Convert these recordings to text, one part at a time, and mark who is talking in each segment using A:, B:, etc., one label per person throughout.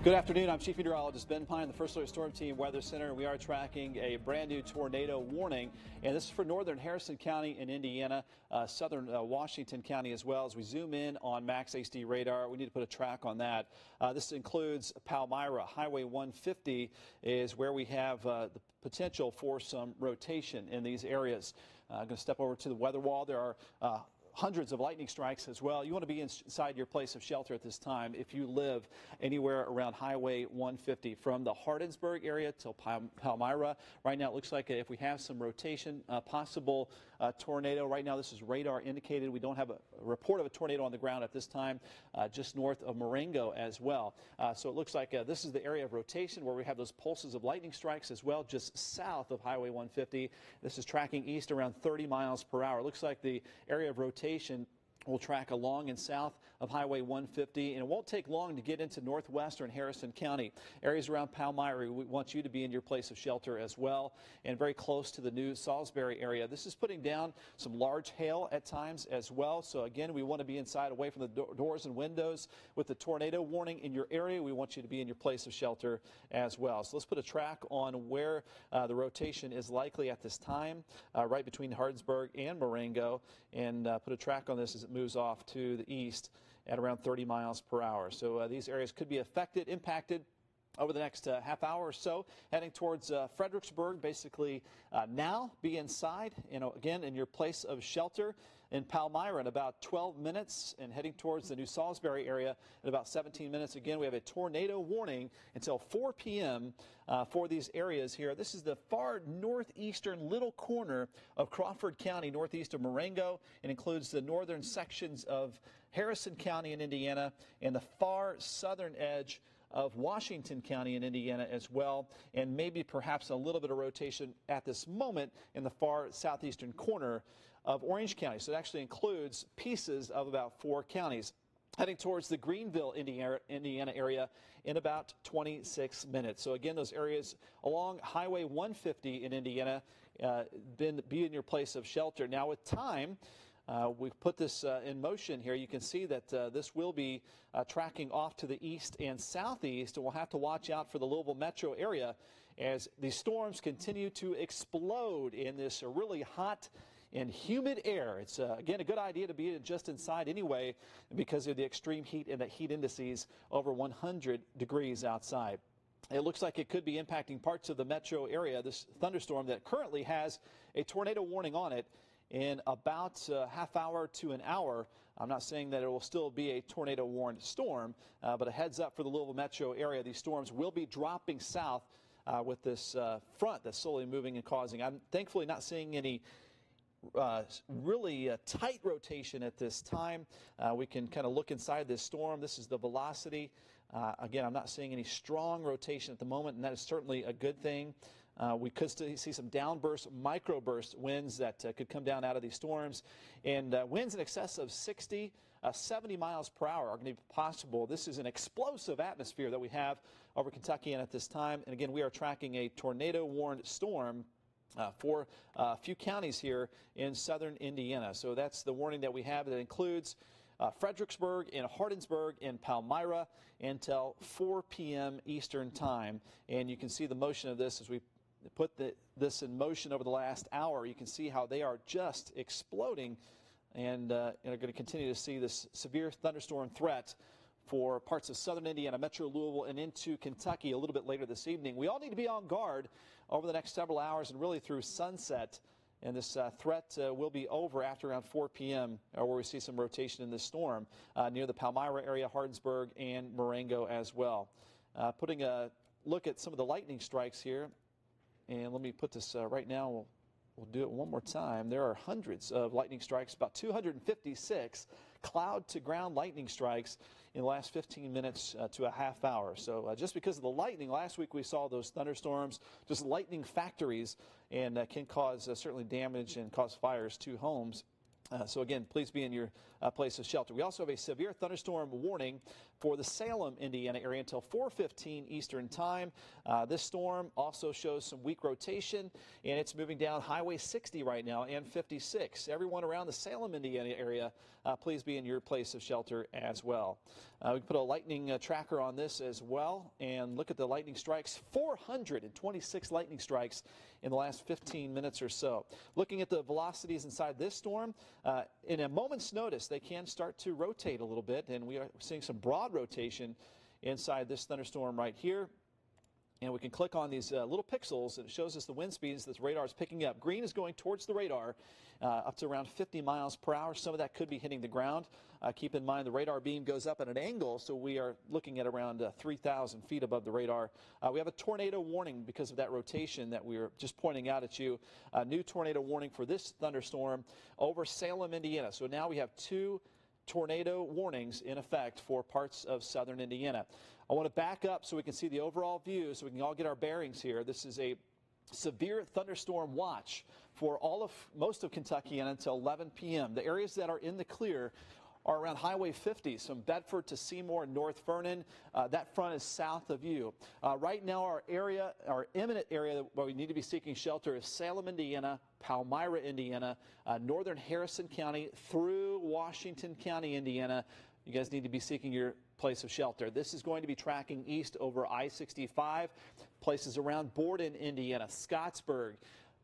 A: Good afternoon. I'm Chief Meteorologist Ben Pine, the First Alert Storm Team Weather Center. We are tracking a brand new tornado warning, and this is for northern Harrison County in Indiana, southern Washington County as well. As we zoom in on Max HD radar, we need to put a track on that. This includes Palmyra. Highway 150 is where we have the potential for some rotation in these areas. I'm going to step over to the weather wall. There are hundreds of lightning strikes as well. You want to be inside your place of shelter at this time if you live anywhere around Highway 150 from the Hardinsburg area till Palmyra. Right now it looks like if we have some rotation, possible tornado. Right now this is radar indicated. We don't have a report of a tornado on the ground at this time, just north of Marengo as well. So it looks like this is the area of rotation where we have those pulses of lightning strikes as well, just south of Highway 150. This is tracking east around 30 miles per hour. It looks like the area of rotation will track along and south of Highway 150, and it won't take long to get into northwestern Harrison County. Areas around Palmyra, we want you to be in your place of shelter as well, and very close to the new Salisbury area. This is putting down some large hail at times as well, so again, we want to be inside away from the doors and windows. With the tornado warning in your area, we want you to be in your place of shelter as well. So let's put a track on where the rotation is likely at this time, right between Hardinsburg and Marengo, and put a track on this as it moves off to the east at around 30 miles per hour. So these areas could be affected, impacted over the next half hour or so, heading towards Fredericksburg. Basically now be inside, again, in your place of shelter. In Palmyra in about 12 minutes, and heading towards the new Salisbury area in about 17 minutes. Again, we have a tornado warning until 4 p.m. For these areas here. This is the far northeastern little corner of Crawford County, northeast of Marengo. It includes the northern sections of Harrison County in Indiana and the far southern edge of Washington County in Indiana as well, and maybe perhaps a little bit of rotation at this moment in the far southeastern corner of Orange County. So it actually includes pieces of about 4 counties. Heading towards the Greenville, Indiana area in about 26 minutes. So again, those areas along Highway 150 in Indiana, be in your place of shelter. Now with time, we've put this in motion here. You can see that this will be tracking off to the east and southeast, and we'll have to watch out for the Louisville metro area as these storms continue to explode in this really hot and humid air. It's, again, a good idea to be just inside anyway because of the extreme heat and the heat indices over 100 degrees outside. It looks like it could be impacting parts of the metro area, this thunderstorm that currently has a tornado warning on it in about a half hour to an hour. I'm not saying that it will still be a tornado warned storm, but a heads up for the Louisville metro area. These storms will be dropping south with this front that's slowly moving and causing. I'm thankfully not seeing any really tight rotation at this time. We can kind of look inside this storm. This is the velocity. Again, I'm not seeing any strong rotation at the moment, and that is certainly a good thing. We could still see some downburst, microburst winds that could come down out of these storms, and winds in excess of 60, 70 miles per hour are going to be possible. This is an explosive atmosphere that we have over Kentucky and at this time. And again, we are tracking a tornado warned storm for a few counties here in southern Indiana. So that's the warning that we have. That includes Fredericksburg and Hardinsburg and Palmyra until 4 p.m. Eastern time. And you can see the motion of this as we put this in motion over the last hour. You can see how they are just exploding and are going to continue to see this severe thunderstorm threat for parts of southern Indiana, metro Louisville, and into Kentucky a little bit later this evening. We all need to be on guard over the next several hours and really through sunset. And this threat will be over after around 4 p.m. Where we see some rotation in this storm near the Palmyra area, Hardinsburg, and Marengo as well. Putting a look at some of the lightning strikes here. And let me put this right now. We'll do it one more time. There are hundreds of lightning strikes, about 256 cloud-to-ground lightning strikes in the last 15 minutes to a half hour. So just because of the lightning, last week we saw those thunderstorms, just lightning factories, and can cause certainly damage and cause fires to homes. So again, please be in your place of shelter. We also have a severe thunderstorm warning for the Salem, Indiana area until 4:15 Eastern time. This storm also shows some weak rotation, and it's moving down Highway 60 right now and 56. Everyone around the Salem, Indiana area, please be in your place of shelter as well. We put a lightning tracker on this as well, and look at the lightning strikes. 426 lightning strikes in the last 15 minutes or so. Looking at the velocities inside this storm, in a moment's notice, they can start to rotate a little bit, and we are seeing some broad rotation inside this thunderstorm right here. And we can click on these little pixels, and it shows us the wind speeds that the radar is picking up. Green is going towards the radar up to around 50 miles per hour. Some of that could be hitting the ground. Keep in mind the radar beam goes up at an angle, so we are looking at around 3,000 feet above the radar. We have a tornado warning because of that rotation that we were just pointing out at you. A new tornado warning for this thunderstorm over Salem, Indiana. So now we have 2 tornado warnings in effect for parts of southern Indiana. I want to back up so we can see the overall view so we can all get our bearings here. This is a severe thunderstorm watch for most of Kentucky and until 11 p.m. The areas that are in the clear are around Highway 50, from Bedford to Seymour and North Vernon. That front is south of you. Right now, our imminent area where we need to be seeking shelter is Salem, Indiana, Palmyra, Indiana, northern Harrison County through Washington County, Indiana. You guys need to be seeking your place of shelter. This is going to be tracking east over I-65, places around Borden, Indiana, Scottsburg,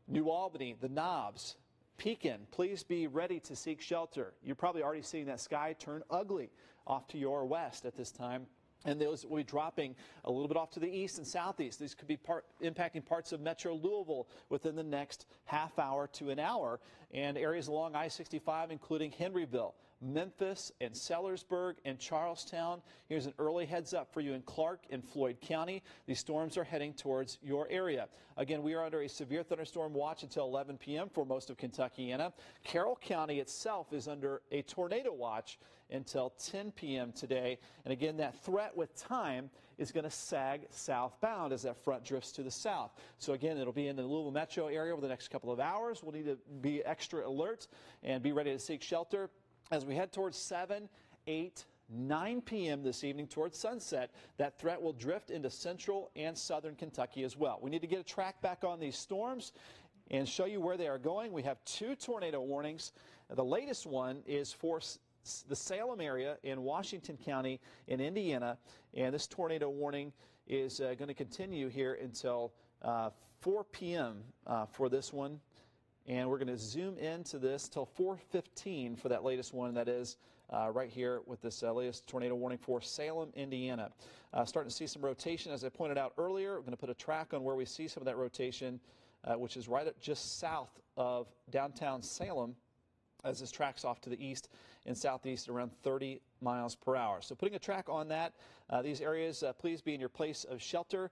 A: New Albany, the Knobs, Pekin. Please be ready to seek shelter. You're probably already seeing that sky turn ugly off to your west at this time. And those will be dropping a little bit off to the east and southeast. These could be impacting parts of metro Louisville within the next half hour to an hour, and areas along I-65, including Henryville, Memphis, and Sellersburg, and Charlestown. Here's an early heads up for you in Clark and Floyd County. These storms are heading towards your area. Again, we are under a severe thunderstorm watch until 11 p.m. for most of Kentuckiana. Carroll County itself is under a tornado watch until 10 p.m. today. And again, that threat with time is going to sag southbound as that front drifts to the south. So again, it'll be in the Louisville metro area over the next couple of hours. We'll need to be extra alert and be ready to seek shelter as we head towards 7, 8, 9 p.m. this evening towards sunset. That threat will drift into central and southern Kentucky as well. We need to get a track back on these storms and show you where they are going. We have 2 tornado warnings. The latest one is for the Salem area in Washington County in Indiana, and this tornado warning is going to continue here until 4 p.m. For this one, and we're going to zoom into this till 4:15 for that latest one. That is right here with this latest tornado warning for Salem, Indiana. Starting to see some rotation, as I pointed out earlier. We're going to put a track on where we see some of that rotation, which is right up just south of downtown Salem, as this tracks off to the east and southeast at around 30 miles per hour. So putting a track on that, these areas, please be in your place of shelter.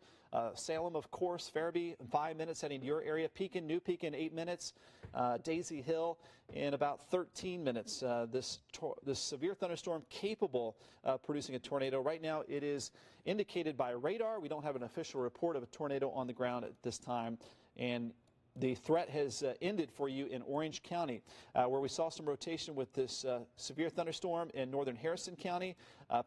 A: Salem, of course, Fairby, 5 minutes heading to your area. Pekin, New Pekin, 8 minutes. Daisy Hill in about 13 minutes. This severe thunderstorm capable of producing a tornado. Right now it is indicated by radar. We don't have an official report of a tornado on the ground at this time. And the threat has ended for you in Orange County, where we saw some rotation with this severe thunderstorm in northern Harrison County.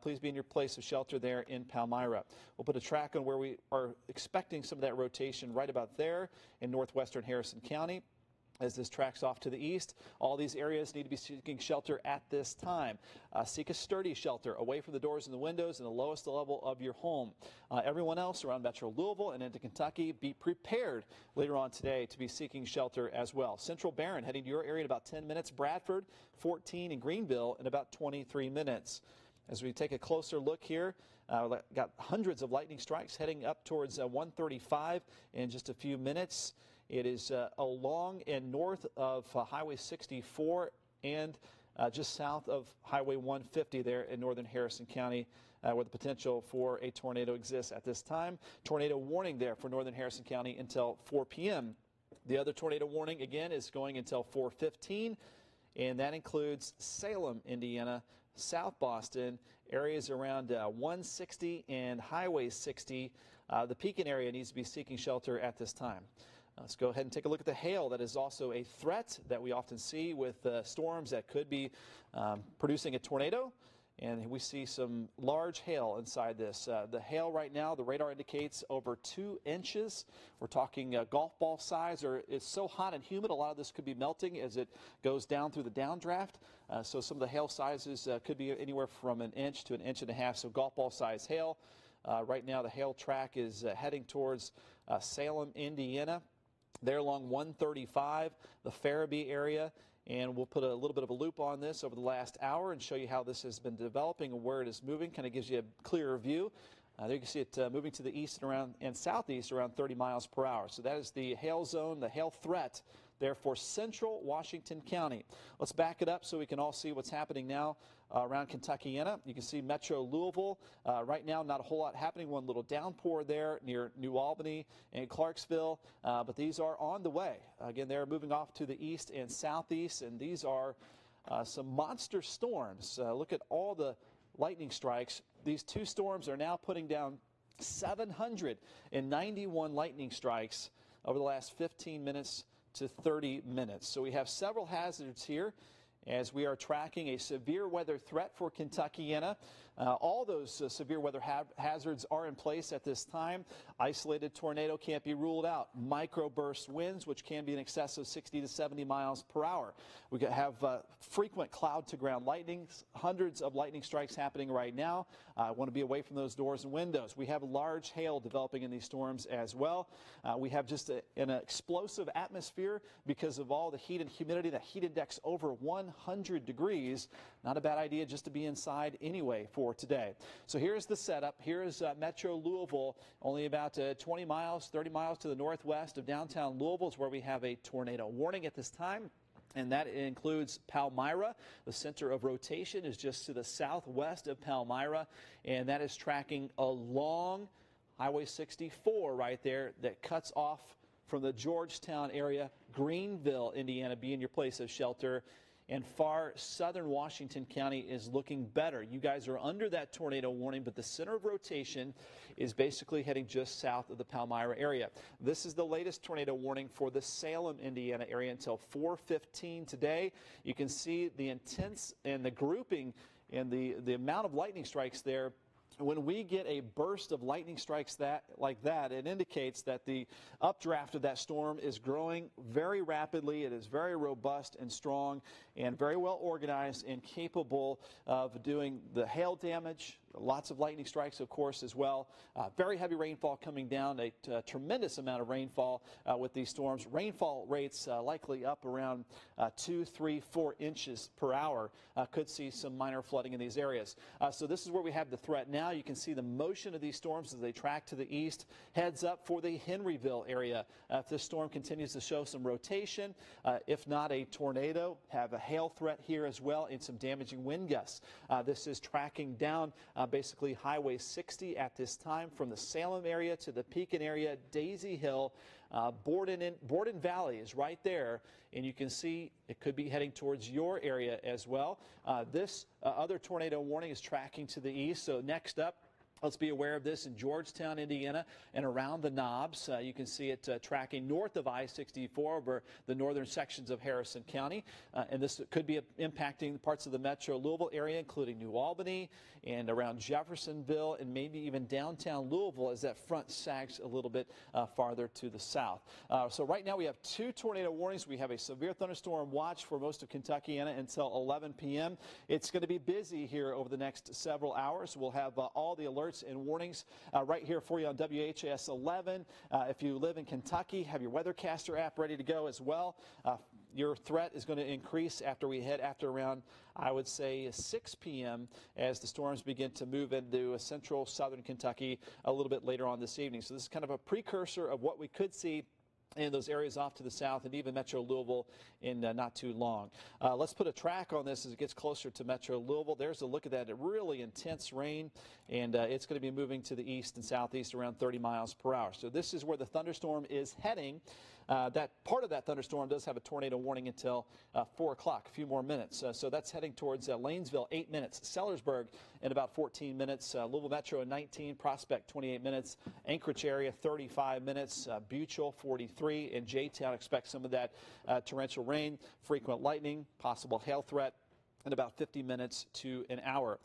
A: Please be in your place of shelter there in Palmyra. We'll put a track on where we are expecting some of that rotation right about there in northwestern Harrison County. As this tracks off to the east, all these areas need to be seeking shelter at this time. Seek a sturdy shelter away from the doors and the windows and the lowest level of your home. Everyone else around metro Louisville and into Kentucky, be prepared later on today to be seeking shelter as well. Central Barron heading to your area in about 10 minutes. Bradford, 14, and Greenville in about 23 minutes. As we take a closer look here, got hundreds of lightning strikes heading up towards 135 in just a few minutes. It is along and north of Highway 64 and just south of Highway 150 there in northern Harrison County, where the potential for a tornado exists at this time. Tornado warning there for northern Harrison County until 4 p.m. The other tornado warning, again, is going until 4:15, and that includes Salem, Indiana, South Boston, areas around 160 and Highway 60. The Pekin area needs to be seeking shelter at this time. Let's go ahead and take a look at the hail. That is also a threat that we often see with storms that could be producing a tornado. And we see some large hail inside this. The hail right now, the radar indicates over 2 inches. We're talking golf ball size, or it's so hot and humid, a lot of this could be melting as it goes down through the downdraft. So some of the hail sizes could be anywhere from 1 inch to 1.5 inches, so golf ball size hail. Right now the hail track is heading towards Salem, Indiana. There along 135, the Farabee area. And we'll put a little bit of a loop on this over the last hour and show you how this has been developing and where it is moving. Kind of gives you a clearer view. There you can see it moving to the east and southeast around 30 miles per hour. So that is the hail zone, the hail threat there for central Washington County. Let's back it up so we can all see what's happening now around Kentuckiana. You can see Metro Louisville. Right now, not a whole lot happening. One little downpour there near New Albany and Clarksville, but these are on the way. Again, they're moving off to the east and southeast, and these are some monster storms. Look at all the lightning strikes. These 2 storms are now putting down 791 lightning strikes over the last 15 minutes to 30 minutes. So we have several hazards here as we are tracking a severe weather threat for Kentuckiana. All those severe weather hazards are in place at this time. Isolated tornado can't be ruled out. Microburst winds, which can be in excess of 60 to 70 miles per hour. We have frequent cloud-to-ground lightning, hundreds of lightning strikes happening right now. I want to be away from those doors and windows. We have large hail developing in these storms as well. We have just an explosive atmosphere because of all the heat and humidity. The heat index over 100 degrees. Not a bad idea just to be inside anyway for today. So here's the setup. Here is Metro Louisville, only about 20 miles, 30 miles to the northwest of downtown Louisville is where we have a tornado warning at this time. And that includes Palmyra. The center of rotation is just to the southwest of Palmyra, and that is tracking along Highway 64 right there that cuts off from the Georgetown area, Greenville, Indiana, being your place of shelter. And far southern Washington County is looking better. You guys are under that tornado warning, but the center of rotation is basically heading just south of the Palmyra area. This is the latest tornado warning for the Salem, Indiana area until 4:15 today. You can see the intense and the grouping and the amount of lightning strikes there. When we get a burst of lightning strikes like that, it indicates that the updraft of that storm is growing very rapidly. It is very robust and strong and very well organized and capable of doing the hail damage. Lots of lightning strikes, of course, as well. Very heavy rainfall coming down, a tremendous amount of rainfall with these storms. Rainfall rates likely up around 2, 3, 4 inches per hour. Could see some minor flooding in these areas. So this is where we have the threat now. You can see the motion of these storms as they track to the east. Heads up for the Henryville area. If this storm continues to show some rotation, if not a tornado, have a hail threat here as well and some damaging wind gusts. This is tracking down basically Highway 60 at this time from the Salem area to the Pekin area, Daisy Hill. Borden Valley is right there, and you can see it could be heading towards your area as well. This other tornado warning is tracking to the east, so next up, let's be aware of this in Georgetown, Indiana, and around the Knobs. You can see it tracking north of I-64 over the northern sections of Harrison County. And this could be impacting parts of the Metro Louisville area, including New Albany and around Jeffersonville and maybe even downtown Louisville as that front sags a little bit farther to the south. So right now we have 2 tornado warnings. We have a severe thunderstorm watch for most of Kentuckiana until 11 p.m. It's going to be busy here over the next several hours. We'll have all the alerts and warnings right here for you on WHAS 11. If you live in Kentucky, have your Weathercaster app ready to go as well. Your threat is going to increase after we head after around, I would say, 6 p.m. as the storms begin to move into central southern Kentucky a little bit later on this evening. So this is kind of a precursor of what we could see in those areas off to the south and even Metro Louisville in not too long. Let's put a track on this as it gets closer to Metro Louisville. There's a look at that really intense rain, and it's going to be moving to the east and southeast around 30 miles per hour. So this is where the thunderstorm is heading. That part of that thunderstorm does have a tornado warning until 4 o'clock, a few more minutes. So that's heading towards Lanesville, 8 minutes. Sellersburg in about 14 minutes. Louisville Metro in 19. Prospect, 28 minutes. Anchorage area, 35 minutes. Buchel, 43. And J-Town expects some of that torrential rain, frequent lightning, possible hail threat in about 50 minutes to an hour.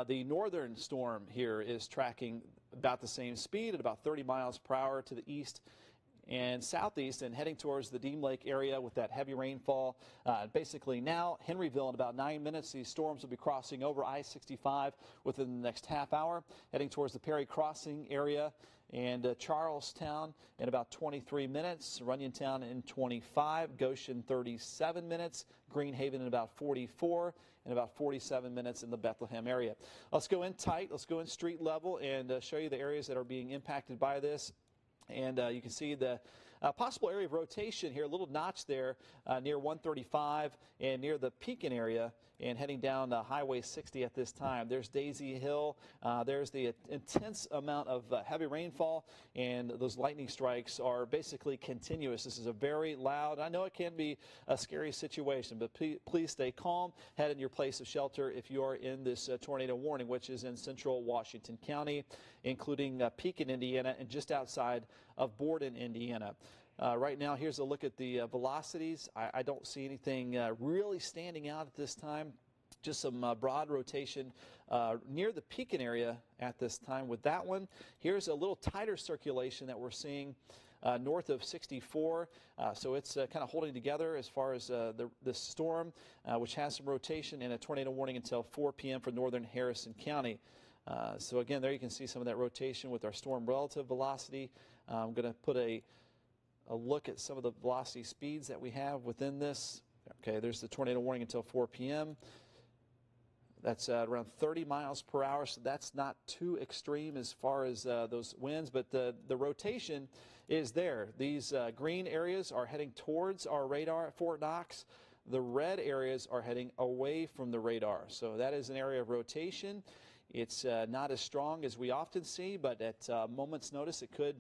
A: The northern storm here is tracking about the same speed at about 30 miles per hour to the east and southeast and heading towards the Deem Lake area with that heavy rainfall. Basically now, Henryville in about 9 minutes. These storms will be crossing over I-65 within the next half hour, heading towards the Perry Crossing area and Charlestown in about 23 minutes, Runyontown in 25, Goshen 37 minutes, Greenhaven in about 44, and about 47 minutes in the Bethlehem area. Let's go in tight. Let's go in street level and show you the areas that are being impacted by this. And you can see the possible area of rotation here, a little notch there near 135 and near the Pekin area and heading down Highway 60 at this time. There's Daisy Hill. There's the intense amount of heavy rainfall, and those lightning strikes are basically continuous. This is a very loud, I know it can be a scary situation, but please stay calm. Head in your place of shelter if you are in this tornado warning, which is in central Washington County, including Pekin, Indiana, and just outside of Borden, Indiana. Right now, here's a look at the velocities. I don't see anything really standing out at this time. Just some broad rotation near the Pekin area at this time with that one. Here's a little tighter circulation that we're seeing north of 64. So it's kind of holding together as far as the storm, which has some rotation and a tornado warning until 4 p.m. for northern Harrison County. So again, there you can see some of that rotation with our storm relative velocity. I'm going to put a look at some of the velocity speeds that we have within this. Okay, there's the tornado warning until 4 p.m. That's around 30 miles per hour, so that's not too extreme as far as those winds, but the rotation is there. These green areas are heading towards our radar at Fort Knox. The red areas are heading away from the radar, so that is an area of rotation. It's not as strong as we often see, but at a moment's notice it could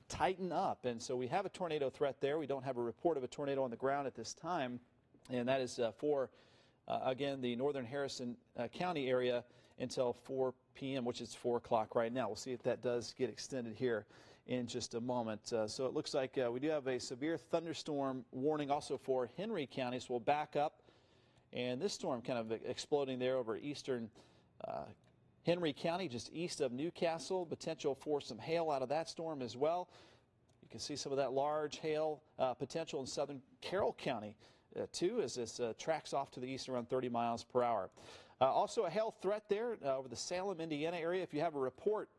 A: tighten up. And so we have a tornado threat there. We don't have a report of a tornado on the ground at this time, and that is for, again, the northern Harrison County area until 4 p.m., which is 4 o'clock right now. We'll see if that does get extended here in just a moment. So it looks like we do have a severe thunderstorm warning also for Henry County, so we'll back up. And this storm kind of exploding there over eastern Henry County, just east of Newcastle. Potential for some hail out of that storm as well. You can see some of that large hail potential in southern Carroll County too, as this tracks off to the east around 30 miles per hour. Also a hail threat there over the Salem, Indiana area. If you have a report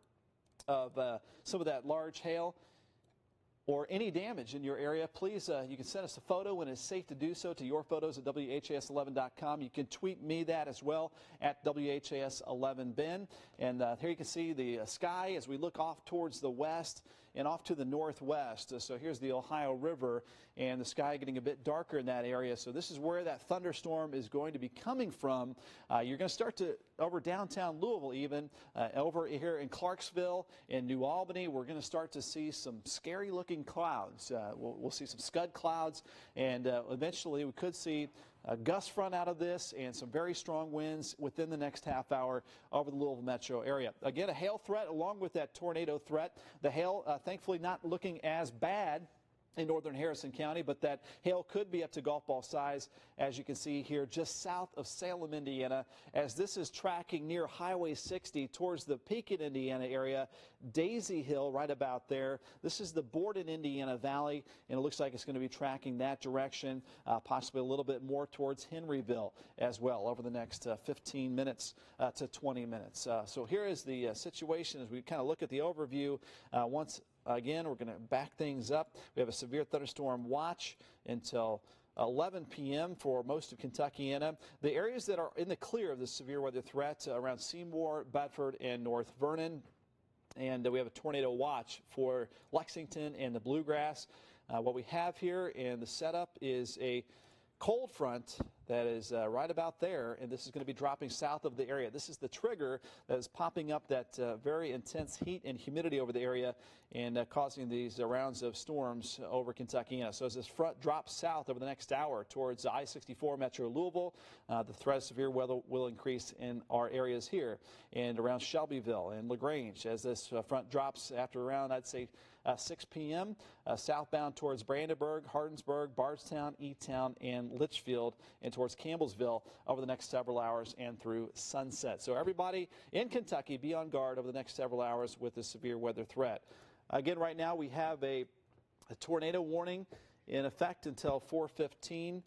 A: of some of that large hail or any damage in your area, please, you can send us a photo when it's safe to do so to yourphotos@WHAS11.com. You can tweet me that as well at WHAS11Ben. And here you can see the sky as we look off towards the west and off to the northwest. So here's the Ohio River and the sky getting a bit darker in that area. So this is where that thunderstorm is going to be coming from. You're going to start to, over downtown Louisville even, over here in Clarksville and New Albany, we're going to start to see some scary looking clouds. We'll see some scud clouds, and eventually we could see a gust front out of this and some very strong winds within the next half hour over the Louisville metro area. Again, a hail threat along with that tornado threat. The hail, thankfully, not looking as bad in northern Harrison County, but that hail could be up to golf ball size, as you can see here just south of Salem, Indiana, as this is tracking near Highway 60 towards the Pekin, Indiana area, Daisy Hill right about there. This is the Borden, Indiana Valley, and it looks like it's going to be tracking that direction, possibly a little bit more towards Henryville as well over the next 15 minutes to 20 minutes. So here is the situation as we kind of look at the overview. Once again, we're going to back things up. We have a severe thunderstorm watch until 11 p.m. for most of Kentuckiana. The areas that are in the clear of the severe weather threat around Seymour, Bedford, and North Vernon. And we have a tornado watch for Lexington and the Bluegrass. What we have here in the setup is a cold front that is right about there, and this is going to be dropping south of the area. This is the trigger that is popping up that very intense heat and humidity over the area and causing these rounds of storms over Kentucky. So as this front drops south over the next hour towards I-64 Metro Louisville, the threat of severe weather will increase in our areas here and around Shelbyville and LaGrange as this front drops after around, I'd say, 6 p.m. Southbound towards Brandenburg, Hardinsburg, Bardstown, E-Town, and Litchfield, and towards Campbellsville over the next several hours and through sunset. So everybody in Kentucky, be on guard over the next several hours with the severe weather threat. Again, right now we have a tornado warning in effect until 4:15,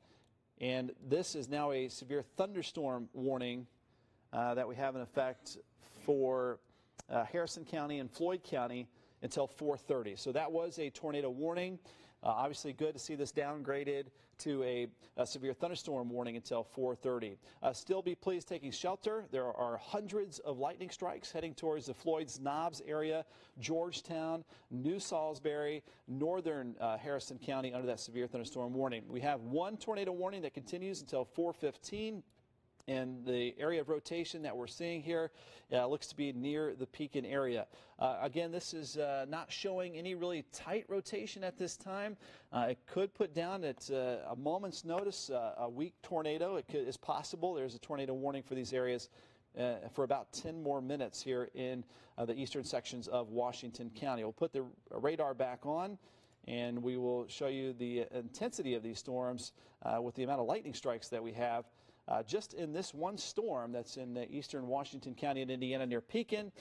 A: and this is now a severe thunderstorm warning that we have in effect for Harrison County and Floyd County until 4:30. So that was a tornado warning. Obviously good to see this downgraded to a severe thunderstorm warning until 4:30. Still be please taking shelter. There are hundreds of lightning strikes heading towards the Floyd's Knobs area, Georgetown, New Salisbury, northern Harrison County under that severe thunderstorm warning. We have one tornado warning that continues until 4:15. And the area of rotation that we're seeing here looks to be near the Pekin area. Again, this is not showing any really tight rotation at this time. It could put down at a moment's notice a weak tornado. It's possible. There's a tornado warning for these areas for about 10 more minutes here in the eastern sections of Washington County. We'll put the radar back on, and we will show you the intensity of these storms with the amount of lightning strikes that we have. Just in this one storm that's in eastern Washington County in Indiana near Pekin,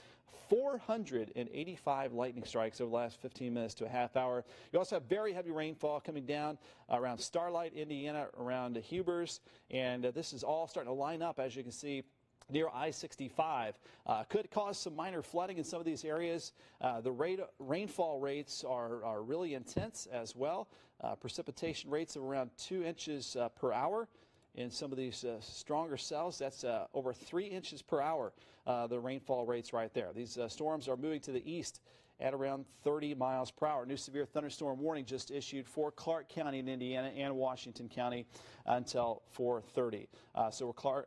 A: 485 lightning strikes over the last 15 minutes to a half hour. You also have very heavy rainfall coming down around Starlight, Indiana, around Hubers, and this is all starting to line up, as you can see, near I-65. Could cause some minor flooding in some of these areas. The rainfall rates are really intense as well. Precipitation rates of around 2 inches per hour. In some of these stronger cells, that's over 3 inches per hour, the rainfall rates right there. These storms are moving to the east at around 30 miles per hour. New severe thunderstorm warning just issued for Clark County in Indiana and Washington County until 4:30. So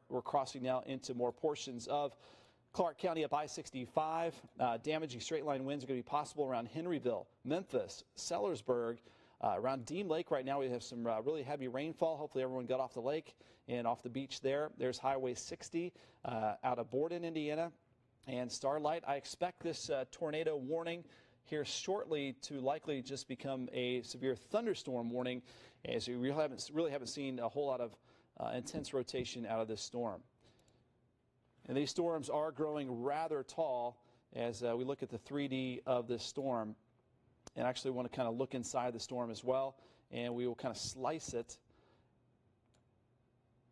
A: we're crossing now into more portions of Clark County up I-65. Damaging straight line winds are going to be possible around Henryville, Memphis, Sellersburg. Around Dean Lake right now we have some really heavy rainfall. Hopefully everyone got off the lake and off the beach there. There's Highway 60 out of Borden, Indiana, and Starlight. I expect this tornado warning here shortly to likely just become a severe thunderstorm warning, as we really haven't seen a whole lot of intense rotation out of this storm. And these storms are growing rather tall as we look at the 3D of this storm. And actually want to kind of look inside the storm as well, and we will kind of slice it.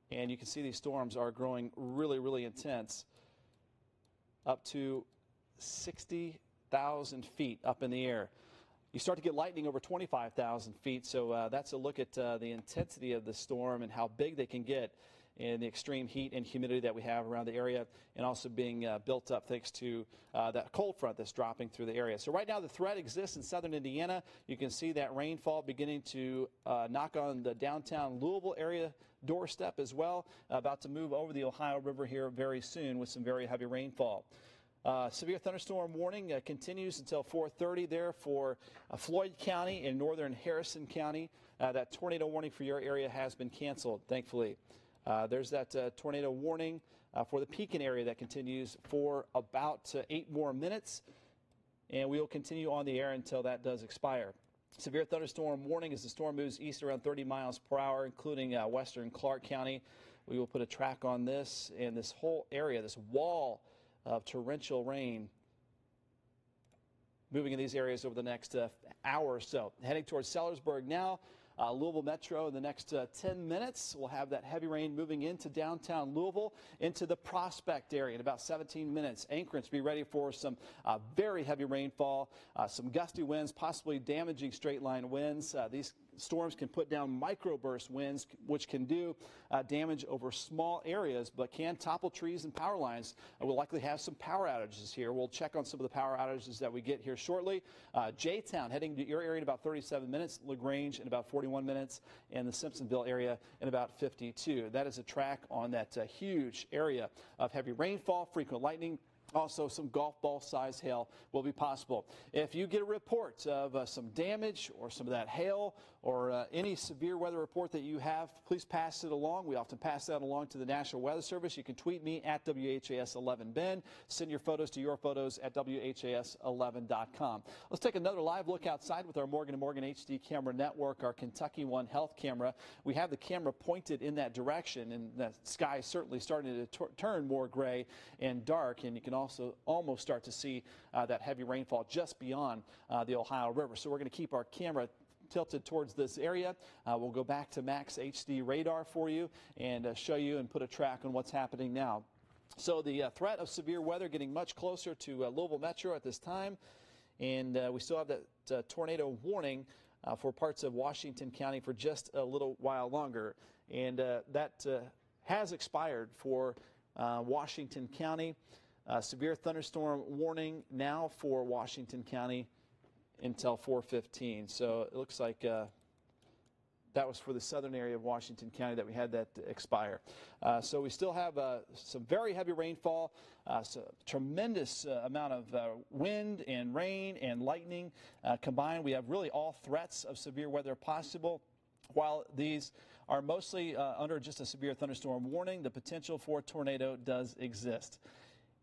A: And you can see these storms are growing really, really intense, up to 60,000 feet up in the air. You start to get lightning over 25,000 feet, so that's a look at the intensity of the storm and how big they can get in the extreme heat and humidity that we have around the area, and also being built up thanks to that cold front that's dropping through the area. So right now the threat exists in southern Indiana. You can see that rainfall beginning to knock on the downtown Louisville area doorstep as well, about to move over the Ohio River here very soon with some very heavy rainfall. Severe thunderstorm warning continues until 4:30 there for Floyd County and northern Harrison County. That tornado warning for your area has been canceled, thankfully. There's that tornado warning for the Pekin area that continues for about 8 more minutes, and we will continue on the air until that does expire. Severe thunderstorm warning as the storm moves east around 30 miles per hour, including western Clark County. We will put a track on this, and this whole area, this wall of torrential rain moving in these areas over the next hour or so. Heading towards Sellersburg now. Louisville Metro in the next 10 minutes. We'll have that heavy rain moving into downtown Louisville, into the Prospect area in about 17 minutes. Anchorage, be ready for some very heavy rainfall, some gusty winds, possibly damaging straight line winds. These storms can put down microburst winds, which can do damage over small areas, but can topple trees and power lines. We'll likely have some power outages here. We'll check on some of the power outages that we get here shortly. J-Town heading to your area in about 37 minutes, LaGrange in about 41 minutes, and the Simpsonville area in about 52. That is a track on that huge area of heavy rainfall, frequent lightning. Also, some golf ball size hail will be possible. If you get a report of some damage or some of that hail or any severe weather report that you have, please pass it along. We often pass that along to the National Weather Service. You can tweet me at WHAS11Ben. Send your photos to yourphotos at WHAS11.com. Let's take another live look outside with our Morgan & Morgan HD camera network, our Kentucky One Health camera. We have the camera pointed in that direction, and the sky is certainly starting to turn more gray and dark, and you can also almost start to see that heavy rainfall just beyond the Ohio River. So we're going to keep our camera tilted towards this area. We'll go back to Max HD radar for you and show you and put a track on what's happening now. So the threat of severe weather getting much closer to Louisville Metro at this time, and we still have that tornado warning for parts of Washington County for just a little while longer, and that has expired for Washington County. Severe thunderstorm warning now for Washington County until 4:15. So it looks like that was for the southern area of Washington County that we had that expire. So we still have some very heavy rainfall, so tremendous amount of wind and rain and lightning combined. We have really all threats of severe weather possible. While these are mostly under just a severe thunderstorm warning, the potential for a tornado does exist.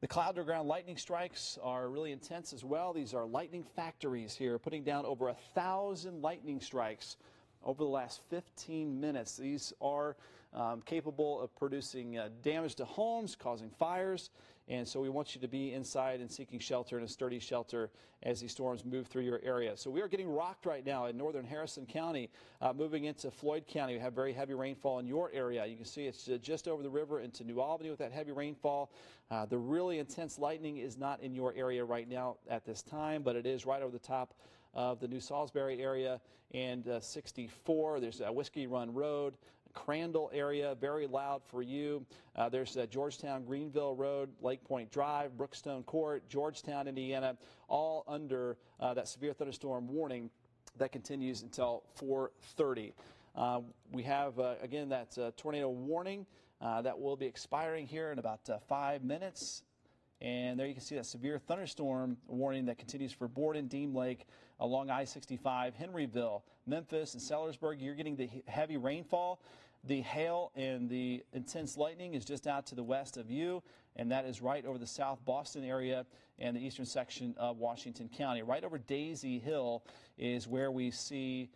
A: The cloud-to-ground lightning strikes are really intense as well. These are lightning factories here, putting down over 1,000 lightning strikes over the last 15 minutes. These are capable of producing damage to homes, causing fires, and so we want you to be inside and seeking shelter in a sturdy shelter as these storms move through your area. So we are getting rocked right now in northern Harrison County, moving into Floyd County. We have very heavy rainfall in your area. You can see it's just over the river into New Albany with that heavy rainfall. The really intense lightning is not in your area right now at this time, but it is right over the top of the New Salisbury area and 64. There's Whiskey Run Road, Crandall area, very loud for you. There's Georgetown, Greenville Road, Lake Point Drive, Brookstone Court, Georgetown, Indiana, all under that severe thunderstorm warning that continues until 4:30. We have, again, that tornado warning that will be expiring here in about 5 minutes. And there you can see that severe thunderstorm warning that continues for Borden, Deem Lake, along I-65, Henryville, Memphis, and Sellersburg. You're getting the heavy rainfall. The hail and the intense lightning is just out to the west of you, and that is right over the South Boston area and the eastern section of Washington County. Right over Daisy Hill is where we see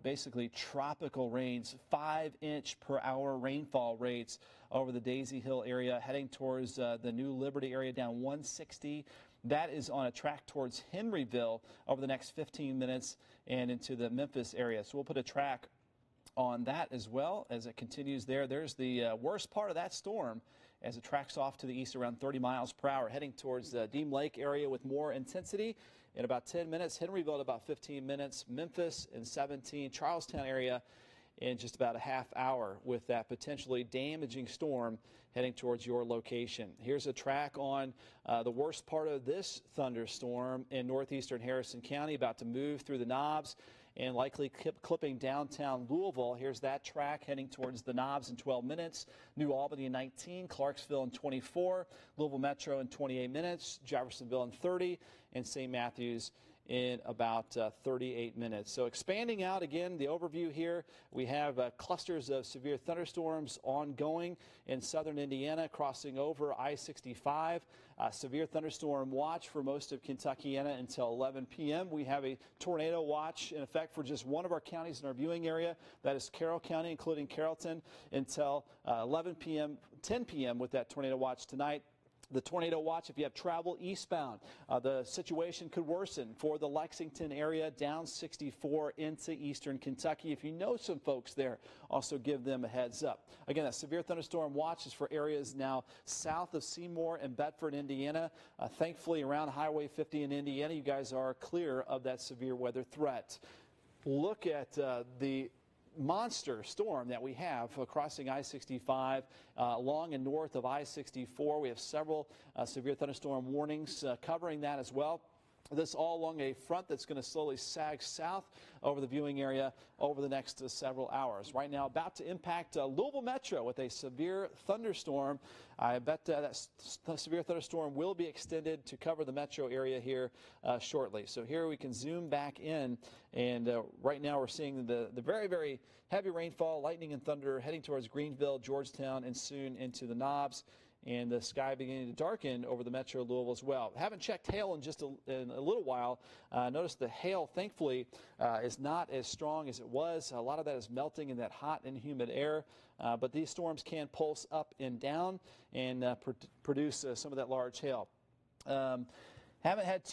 A: basically tropical rains, 5-inch per hour rainfall rates over the Daisy Hill area, heading towards the New Liberty area down 160. That is on a track towards Henryville over the next 15 minutes and into the Memphis area. So we'll put a track on that as well as it continues there. There's the worst part of that storm as it tracks off to the east around 30 miles per hour, heading towards the Deem Lake area with more intensity in about 10 minutes. Henryville at about 15 minutes. Memphis in 17. Charlestown area in just about a half hour with that potentially damaging storm heading towards your location. Here's a track on the worst part of this thunderstorm in northeastern Harrison County, about to move through the Knobs and likely clipping downtown Louisville. Here's that track heading towards the Knobs in 12 minutes. New Albany in 19, Clarksville in 24, Louisville Metro in 28 minutes, Jeffersonville in 30, and St. Matthews in about 38 minutes. So expanding out again, the overview here, we have clusters of severe thunderstorms ongoing in southern Indiana, crossing over I-65. Severe thunderstorm watch for most of Kentuckiana until 11 p.m. We have a tornado watch in effect for just one of our counties in our viewing area. That is Carroll County, including Carrollton, until 11 p.m., 10 p.m. with that tornado watch tonight. The tornado watch, if you have travel eastbound, the situation could worsen for the Lexington area down 64 into eastern Kentucky. If you know some folks there, also give them a heads up. Again, that severe thunderstorm watch is for areas now south of Seymour and Bedford, Indiana. Thankfully, around Highway 50 in Indiana, you guys are clear of that severe weather threat. look at the monster storm that we have crossing I-65 along and north of I-64. We have several severe thunderstorm warnings covering that as well. This all along a front that's going to slowly sag south over the viewing area over the next several hours. Right now, about to impact Louisville Metro with a severe thunderstorm. I bet that severe thunderstorm will be extended to cover the metro area here shortly. So here we can zoom back in, and right now we're seeing the very, very heavy rainfall, lightning and thunder heading towards Greenville, Georgetown, and soon into the Knobs. And the sky beginning to darken over the metro Louisville as well. Haven't checked hail in just in a little while. Notice the hail, thankfully, is not as strong as it was. A lot of that is melting in that hot and humid air. But these storms can pulse up and down and produce some of that large hail. Haven't had too